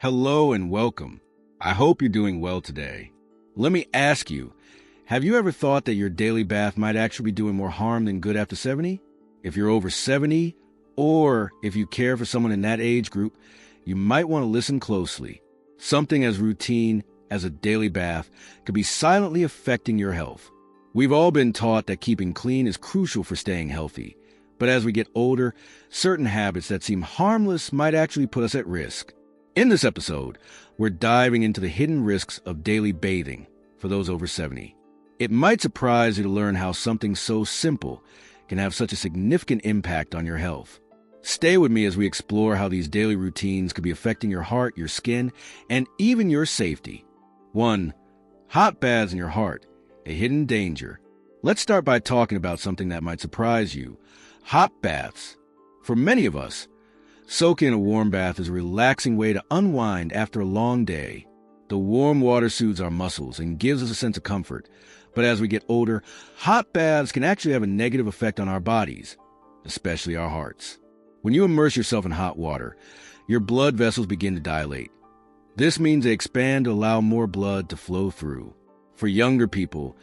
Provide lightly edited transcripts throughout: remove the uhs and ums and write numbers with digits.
Hello and welcome. I hope you're doing well today. Let me ask you, have you ever thought that your daily bath might actually be doing more harm than good after 70? If you're over 70, or if you care for someone in that age group, you might want to listen closely. Something as routine as a daily bath could be silently affecting your health. We've all been taught that keeping clean is crucial for staying healthy. But as we get older, certain habits that seem harmless might actually put us at risk. In this episode, we're diving into the hidden risks of daily bathing for those over 70. It might surprise you to learn how something so simple can have such a significant impact on your health. Stay with me as we explore how these daily routines could be affecting your heart, your skin, and even your safety. 1. Hot baths in your heart, a hidden danger. Let's start by talking about something that might surprise you. Hot baths. For many of us, soaking in a warm bath is a relaxing way to unwind after a long day. The warm water soothes our muscles and gives us a sense of comfort. But as we get older, hot baths can actually have a negative effect on our bodies, especially our hearts. When you immerse yourself in hot water, your blood vessels begin to dilate. This means they expand to allow more blood to flow through. For younger people,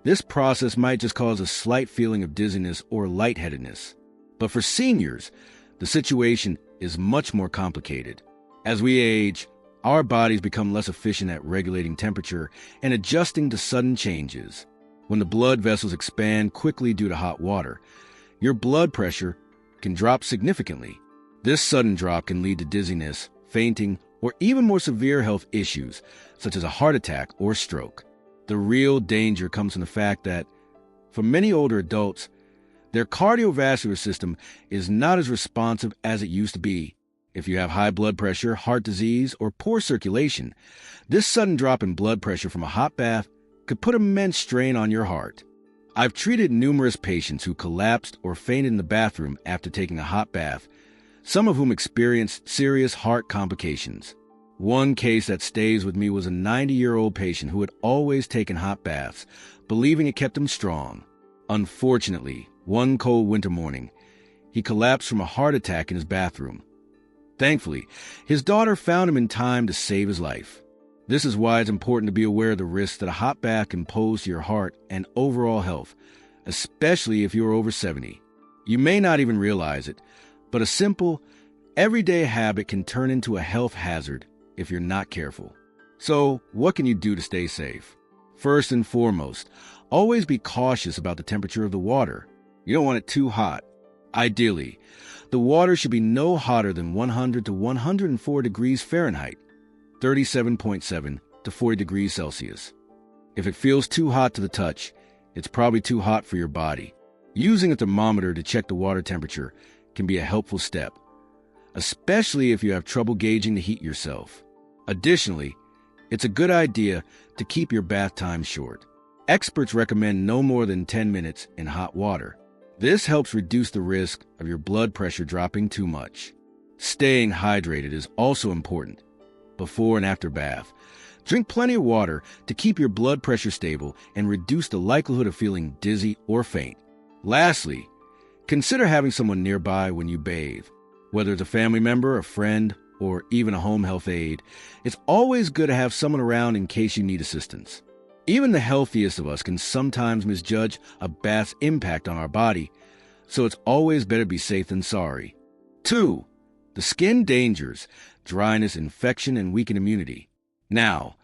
this process might just cause a slight feeling of dizziness or lightheadedness. But for seniors, the situation is much more complicated. As we age, our bodies become less efficient at regulating temperature and adjusting to sudden changes. When the blood vessels expand quickly due to hot water, your blood pressure can drop significantly. This sudden drop can lead to dizziness, fainting, or even more severe health issues, such as a heart attack or stroke. The real danger comes from the fact that, for many older adults, their cardiovascular system is not as responsive as it used to be. If you have high blood pressure, heart disease, or poor circulation, this sudden drop in blood pressure from a hot bath could put immense strain on your heart. I've treated numerous patients who collapsed or fainted in the bathroom after taking a hot bath, some of whom experienced serious heart complications. One case that stays with me was a 90-year-old patient who had always taken hot baths, believing it kept him strong. Unfortunately, one cold winter morning, he collapsed from a heart attack in his bathroom. Thankfully, his daughter found him in time to save his life. This is why it's important to be aware of the risks that a hot bath can pose to your heart and overall health, especially if you're over 70. You may not even realize it, but a simple, everyday habit can turn into a health hazard if you're not careful. So, what can you do to stay safe? First and foremost, always be cautious about the temperature of the water. You don't want it too hot. Ideally, the water should be no hotter than 100 to 104 degrees Fahrenheit, 37.7 to 40 degrees Celsius. If it feels too hot to the touch, it's probably too hot for your body. Using a thermometer to check the water temperature can be a helpful step, especially if you have trouble gauging the heat yourself. Additionally, it's a good idea to keep your bath time short. Experts recommend no more than 10 minutes in hot water. This helps reduce the risk of your blood pressure dropping too much. Staying hydrated is also important. Before and after bath, drink plenty of water to keep your blood pressure stable and reduce the likelihood of feeling dizzy or faint. Lastly, consider having someone nearby when you bathe. Whether it's a family member, a friend, or even a home health aide, it's always good to have someone around in case you need assistance. Even the healthiest of us can sometimes misjudge a bath's impact on our body, so it's always better to be safe than sorry. 2. The skin dangers, dryness, infection, and weakened immunity. Now,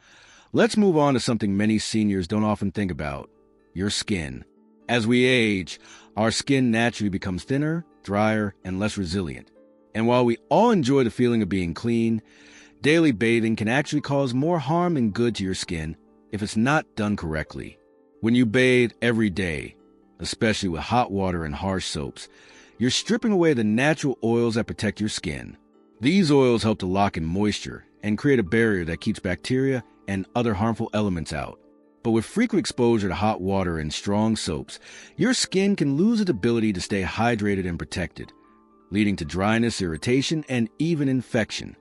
let's move on to something many seniors don't often think about: your skin. As we age, our skin naturally becomes thinner, drier, and less resilient. And while we all enjoy the feeling of being clean, daily bathing can actually cause more harm than good to your skin if it's not done correctly. When you bathe every day, especially with hot water and harsh soaps, you're stripping away the natural oils that protect your skin. These oils help to lock in moisture and create a barrier that keeps bacteria and other harmful elements out. But with frequent exposure to hot water and strong soaps, your skin can lose its ability to stay hydrated and protected, leading to dryness, irritation, and even infection.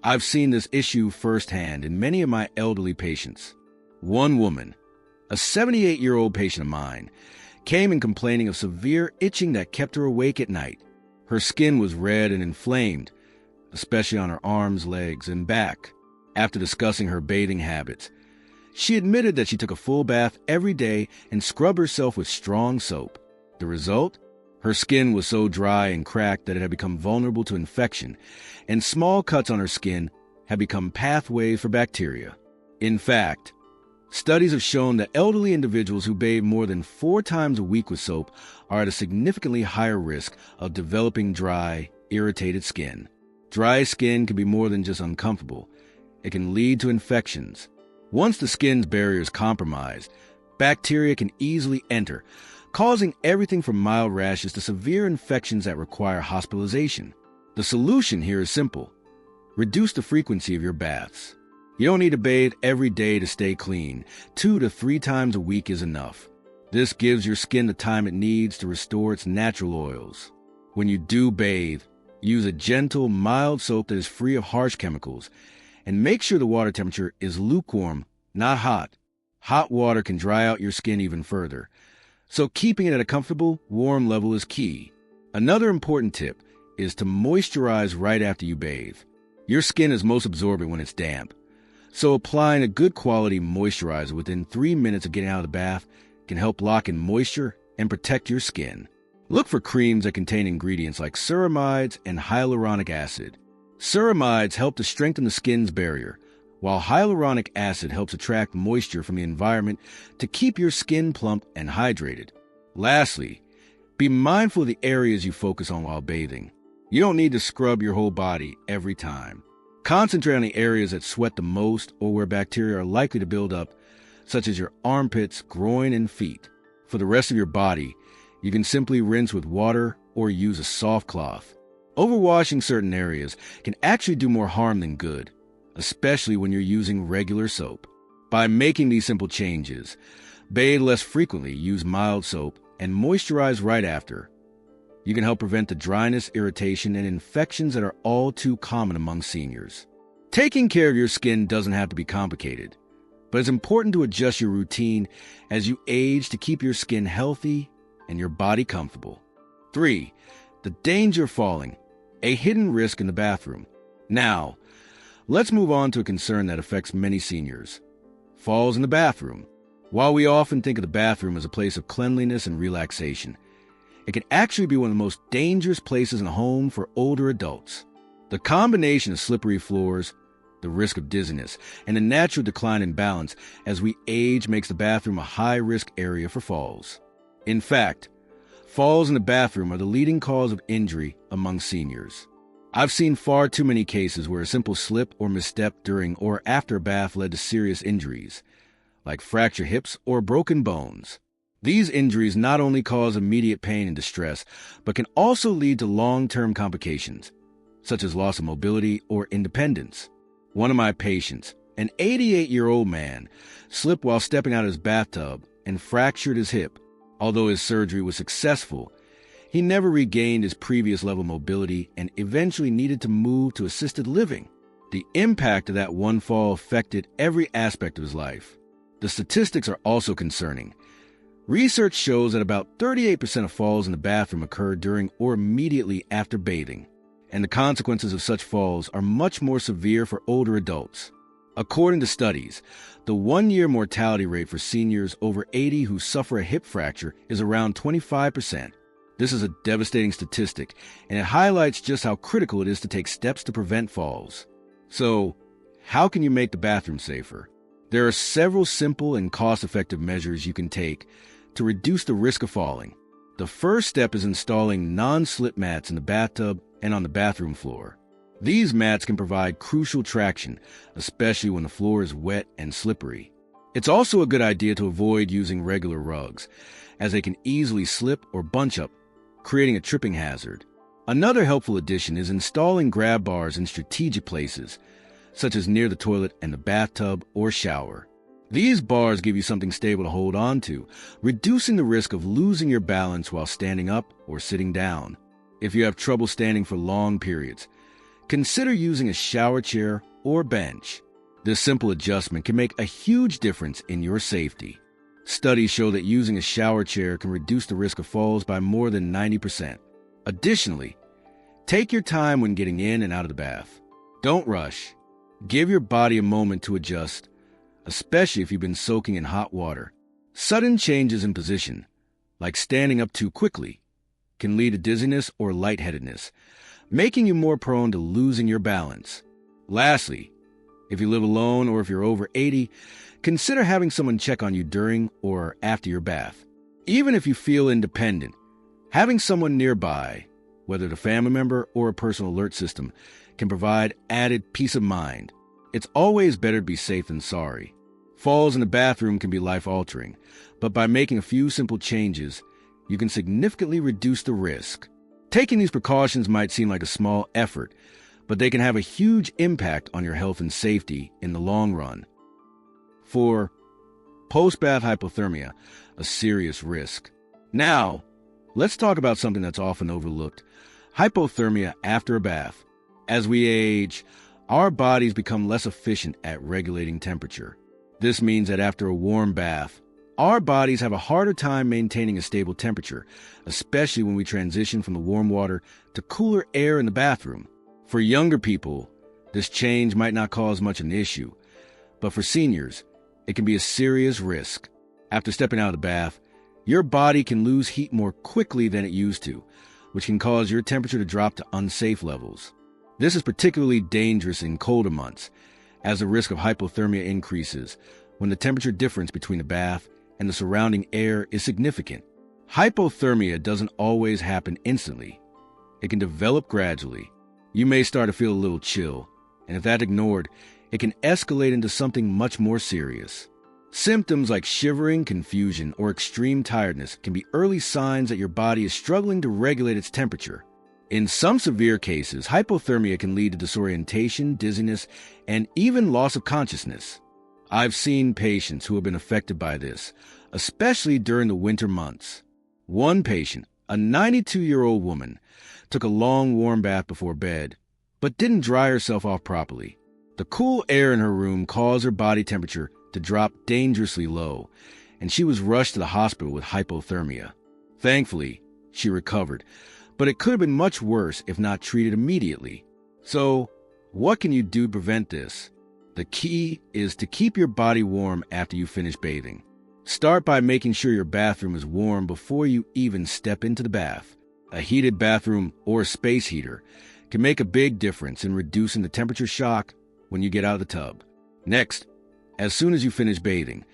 I've seen this issue firsthand in many of my elderly patients. One woman, a 78-year-old patient of mine, came in complaining of severe itching that kept her awake at night. Her skin was red and inflamed, especially on her arms, legs, and back. After discussing her bathing habits, she admitted that she took a full bath every day and scrubbed herself with strong soap. The result? Her skin was so dry and cracked that it had become vulnerable to infection, and small cuts on her skin had become pathways for bacteria. In fact, studies have shown that elderly individuals who bathe more than 4 times a week with soap are at a significantly higher risk of developing dry, irritated skin. Dry skin can be more than just uncomfortable. It can lead to infections. Once the skin's barrier is compromised, bacteria can easily enter, causing everything from mild rashes to severe infections that require hospitalization. The solution here is simple. Reduce the frequency of your baths. You don't need to bathe every day to stay clean. 2 to 3 times a week is enough. This gives your skin the time it needs to restore its natural oils. When you do bathe, use a gentle, mild soap that is free of harsh chemicals, and make sure the water temperature is lukewarm, not hot. Hot water can dry out your skin even further, so keeping it at a comfortable, warm level is key. Another important tip is to moisturize right after you bathe. Your skin is most absorbent when it's damp, so applying a good quality moisturizer within 3 minutes of getting out of the bath can help lock in moisture and protect your skin. Look for creams that contain ingredients like ceramides and hyaluronic acid. Ceramides help to strengthen the skin's barrier, while hyaluronic acid helps attract moisture from the environment to keep your skin plump and hydrated. Lastly, be mindful of the areas you focus on while bathing. You don't need to scrub your whole body every time. Concentrate on the areas that sweat the most or where bacteria are likely to build up, such as your armpits, groin, and feet. For the rest of your body, you can simply rinse with water or use a soft cloth. Overwashing certain areas can actually do more harm than good, especially when you're using regular soap. By making these simple changes, bathe less frequently, use mild soap, and moisturize right after, you can help prevent the dryness, irritation, and infections that are all too common among seniors. Taking care of your skin doesn't have to be complicated, but it's important to adjust your routine as you age to keep your skin healthy and your body comfortable. 3. The danger of falling, a hidden risk in the bathroom. Now, let's move on to a concern that affects many seniors: falls in the bathroom. While we often think of the bathroom as a place of cleanliness and relaxation, it can actually be one of the most dangerous places in a home for older adults. The combination of slippery floors, the risk of dizziness, and the natural decline in balance as we age makes the bathroom a high-risk area for falls. In fact, falls in the bathroom are the leading cause of injury among seniors. I've seen far too many cases where a simple slip or misstep during or after a bath led to serious injuries, like fractured hips or broken bones. These injuries not only cause immediate pain and distress, but can also lead to long-term complications, such as loss of mobility or independence. One of my patients, an 88-year-old man, slipped while stepping out of his bathtub and fractured his hip. Although his surgery was successful, he never regained his previous level of mobility and eventually needed to move to assisted living. The impact of that one fall affected every aspect of his life. The statistics are also concerning. Research shows that about 38% of falls in the bathroom occur during or immediately after bathing, and the consequences of such falls are much more severe for older adults. According to studies, the 1-year mortality rate for seniors over 80 who suffer a hip fracture is around 25%. This is a devastating statistic, and it highlights just how critical it is to take steps to prevent falls. So, how can you make the bathroom safer? There are several simple and cost-effective measures you can take to reduce the risk of falling. The first step is installing non-slip mats in the bathtub and on the bathroom floor. These mats can provide crucial traction, especially when the floor is wet and slippery. It's also a good idea to avoid using regular rugs, as they can easily slip or bunch up, creating a tripping hazard. Another helpful addition is installing grab bars in strategic places, such as near the toilet and the bathtub or shower. These bars give you something stable to hold on to, reducing the risk of losing your balance while standing up or sitting down. If you have trouble standing for long periods, consider using a shower chair or bench. This simple adjustment can make a huge difference in your safety. Studies show that using a shower chair can reduce the risk of falls by more than 90%. Additionally, take your time when getting in and out of the bath. Don't rush. Give your body a moment to adjust, especially if you've been soaking in hot water. Sudden changes in position, like standing up too quickly, can lead to dizziness or lightheadedness, making you more prone to losing your balance. Lastly, if you live alone or if you're over 80, consider having someone check on you during or after your bath. Even if you feel independent, having someone nearby, whether it's a family member or a personal alert system, can provide added peace of mind. It's always better to be safe than sorry. Falls in the bathroom can be life-altering, but by making a few simple changes, you can significantly reduce the risk. Taking these precautions might seem like a small effort, but they can have a huge impact on your health and safety in the long run. 4. Post-bath hypothermia, a serious risk. Now, let's talk about something that's often overlooked: hypothermia after a bath. As we age, our bodies become less efficient at regulating temperature. This means that after a warm bath, our bodies have a harder time maintaining a stable temperature, especially when we transition from the warm water to cooler air in the bathroom. For younger people, this change might not cause much of an issue, but for seniors, it can be a serious risk. After stepping out of the bath, your body can lose heat more quickly than it used to, which can cause your temperature to drop to unsafe levels. This is particularly dangerous in colder months, as the risk of hypothermia increases when the temperature difference between the bath and the surrounding air is significant. Hypothermia doesn't always happen instantly. It can develop gradually. You may start to feel a little chill, and if that's ignored, it can escalate into something much more serious. Symptoms like shivering, confusion, or extreme tiredness can be early signs that your body is struggling to regulate its temperature. In some severe cases, hypothermia can lead to disorientation, dizziness, and even loss of consciousness. I've seen patients who have been affected by this, especially during the winter months. One patient, a 92-year-old woman, took a long warm bath before bed, but didn't dry herself off properly. The cool air in her room caused her body temperature to drop dangerously low, and she was rushed to the hospital with hypothermia. Thankfully, she recovered, but it could have been much worse if not treated immediately. So, what can you do to prevent this? The key is to keep your body warm after you finish bathing. Start by making sure your bathroom is warm before you even step into the bath. A heated bathroom or space heater can make a big difference in reducing the temperature shock when you get out of the tub. Next, as soon as you finish bathing,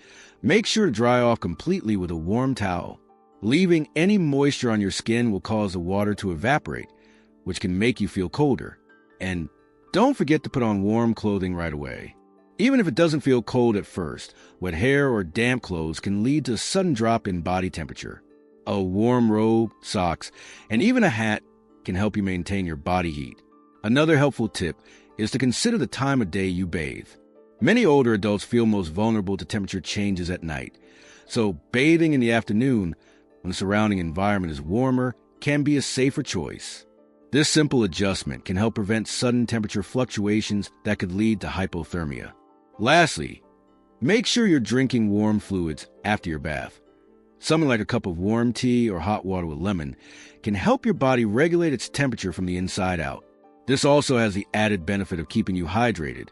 make sure to dry off completely with a warm towel. Leaving any moisture on your skin will cause the water to evaporate, which can make you feel colder. And don't forget to put on warm clothing right away. Even if it doesn't feel cold at first, wet hair or damp clothes can lead to a sudden drop in body temperature. A warm robe, socks, and even a hat can help you maintain your body heat. Another helpful tip is to consider the time of day you bathe. Many older adults feel most vulnerable to temperature changes at night, so bathing in the afternoon, when the surrounding environment is warmer, can be a safer choice. This simple adjustment can help prevent sudden temperature fluctuations that could lead to hypothermia. Lastly, make sure you're drinking warm fluids after your bath. Something like a cup of warm tea or hot water with lemon can help your body regulate its temperature from the inside out. This also has the added benefit of keeping you hydrated,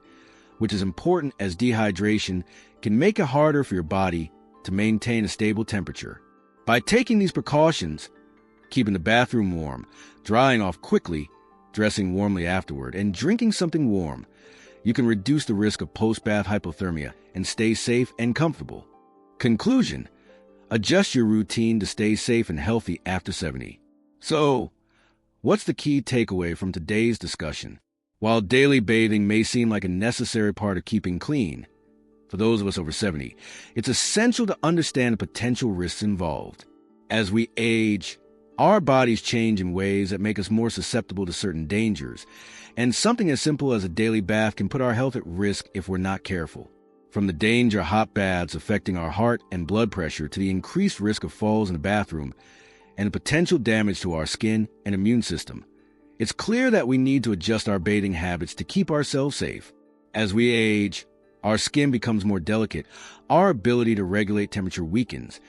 which is important as dehydration can make it harder for your body to maintain a stable temperature. By taking these precautions, keeping the bathroom warm, drying off quickly, dressing warmly afterward, and drinking something warm, you can reduce the risk of post-bath hypothermia and stay safe and comfortable. Conclusion: adjust your routine to stay safe and healthy after 70. So, what's the key takeaway from today's discussion? While daily bathing may seem like a necessary part of keeping clean, for those of us over 70, it's essential to understand the potential risks involved. As we age, our bodies change in ways that make us more susceptible to certain dangers, and something as simple as a daily bath can put our health at risk if we're not careful. From the danger of hot baths affecting our heart and blood pressure to the increased risk of falls in the bathroom and the potential damage to our skin and immune system, it's clear that we need to adjust our bathing habits to keep ourselves safe. As we age, our skin becomes more delicate, our ability to regulate temperature weakens,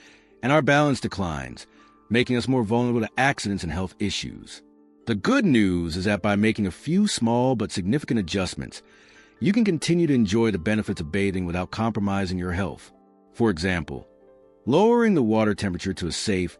and our balance declines, making us more vulnerable to accidents and health issues. The good news is that by making a few small but significant adjustments, you can continue to enjoy the benefits of bathing without compromising your health. For example, lowering the water temperature to a safe,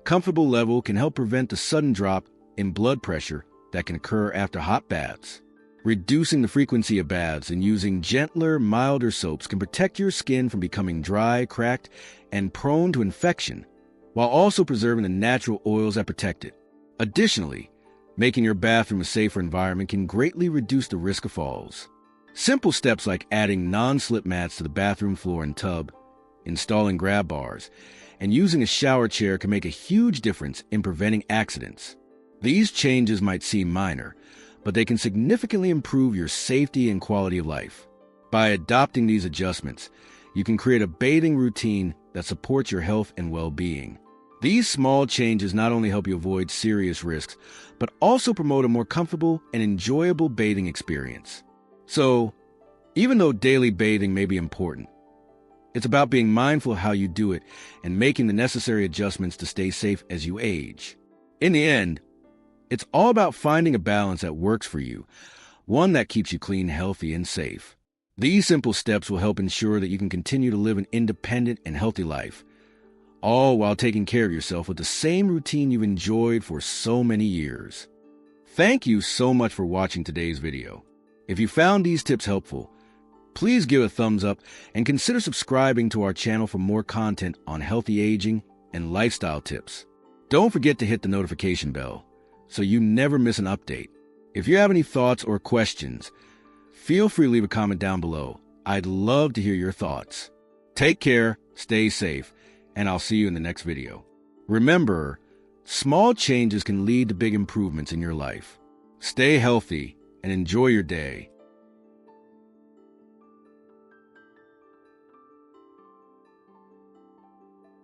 comfortable level can help prevent the sudden drop in blood pressure that can occur after hot baths. Reducing the frequency of baths and using gentler, milder soaps can protect your skin from becoming dry, cracked, and prone to infection, while also preserving the natural oils that protect it. Additionally, making your bathroom a safer environment can greatly reduce the risk of falls. Simple steps like adding non-slip mats to the bathroom floor and tub, installing grab bars, and using a shower chair can make a huge difference in preventing accidents. These changes might seem minor, but they can significantly improve your safety and quality of life. By adopting these adjustments, you can create a bathing routine that supports your health and well-being. These small changes not only help you avoid serious risks, but also promote a more comfortable and enjoyable bathing experience. So, even though daily bathing may be important, it's about being mindful of how you do it and making the necessary adjustments to stay safe as you age. In the end, it's all about finding a balance that works for you, one that keeps you clean, healthy, and safe. These simple steps will help ensure that you can continue to live an independent and healthy life, all while taking care of yourself with the same routine you've enjoyed for so many years. Thank you so much for watching today's video. If you found these tips helpful, please give a thumbs up and consider subscribing to our channel for more content on healthy aging and lifestyle tips. Don't forget to hit the notification bell so you never miss an update. If you have any thoughts or questions, feel free to leave a comment down below. I'd love to hear your thoughts. Take care, stay safe, and I'll see you in the next video. Remember, small changes can lead to big improvements in your life. Stay healthy and enjoy your day.